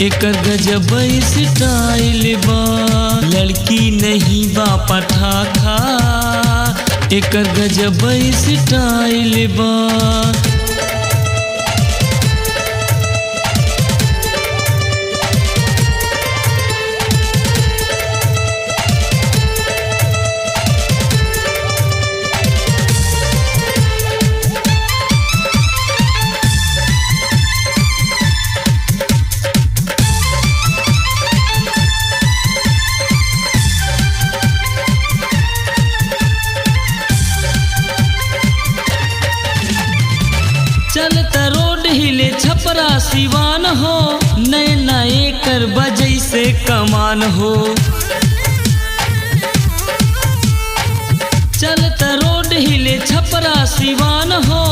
एकर गजब स्टाइल बा, लड़की नहीं बा पटाखा। एकर गजब स्टाइल बा। चलता रोड हिले छपरा सिवान हो, नए नए कर बजै से कमान हो। चलता रोड हिले छपरा सिवान हो,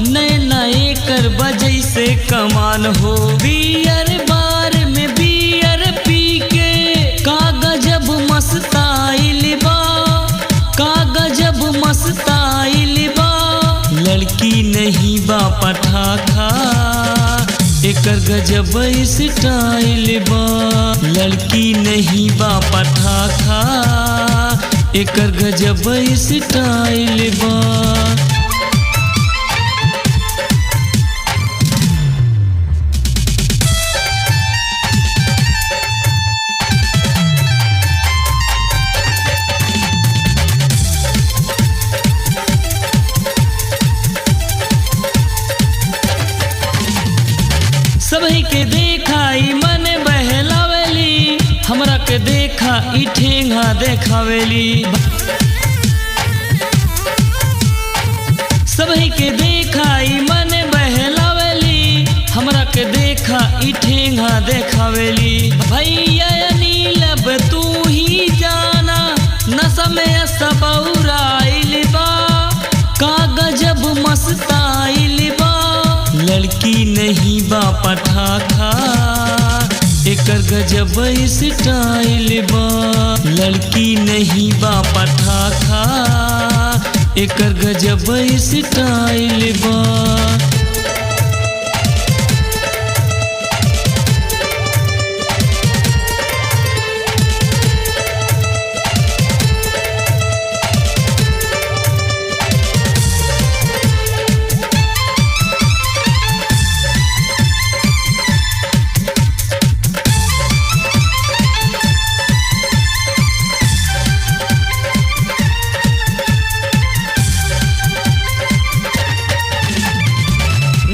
नए नए कर बजै से कमान हो। बियर बार में बियर पी के का गजब मस्ताइल बा, का गजब मस्ताइल बा। लड़की नहीं बा पटाखा, एकर गजब स्टाइल बा। लड़की नहीं बा पटाखा, एकर गजब स्टाइल बा। सभी के देखा ई मन बहलावेली, हमरा के देखा ई ठेंगा देखावेली। सभी के देखा ई मन बहलावेली, हमरा के देखा ई ठेंगा देखावेली। भैया अनिल अब तू ही जाना, नशा में सबौराइल बा, का गजब मस्ताइल बा। लड़की नहीं बा पटाखा, एकर गजब स्टाइल बा। लड़की नहीं बा पटाखा, एकर गजब स्टाइल बा।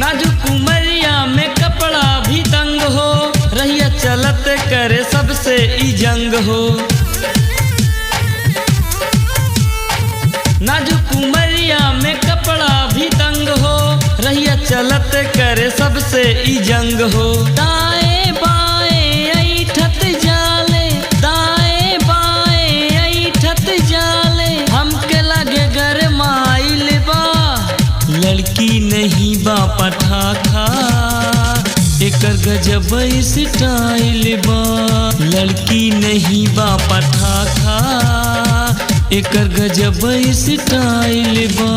नाजुक उमरिया में कपड़ा भी तंग हो, रहिया चलत करे सबसे ई जंग हो। नाजुक उमरिया में कपड़ा भी तंग हो, रहिया चलत करे सबसे ई जंग हो। दाएं बाएं ऐठत जाले, दाएं बाएं ऐठत जाले, हमके लगे गरमाइल बा। लड़की नहीं बा पटाखा, एकर गजब स्टाइल बा। लड़की नहीं बा पटाखा, एकर गजब स्टाइल बा।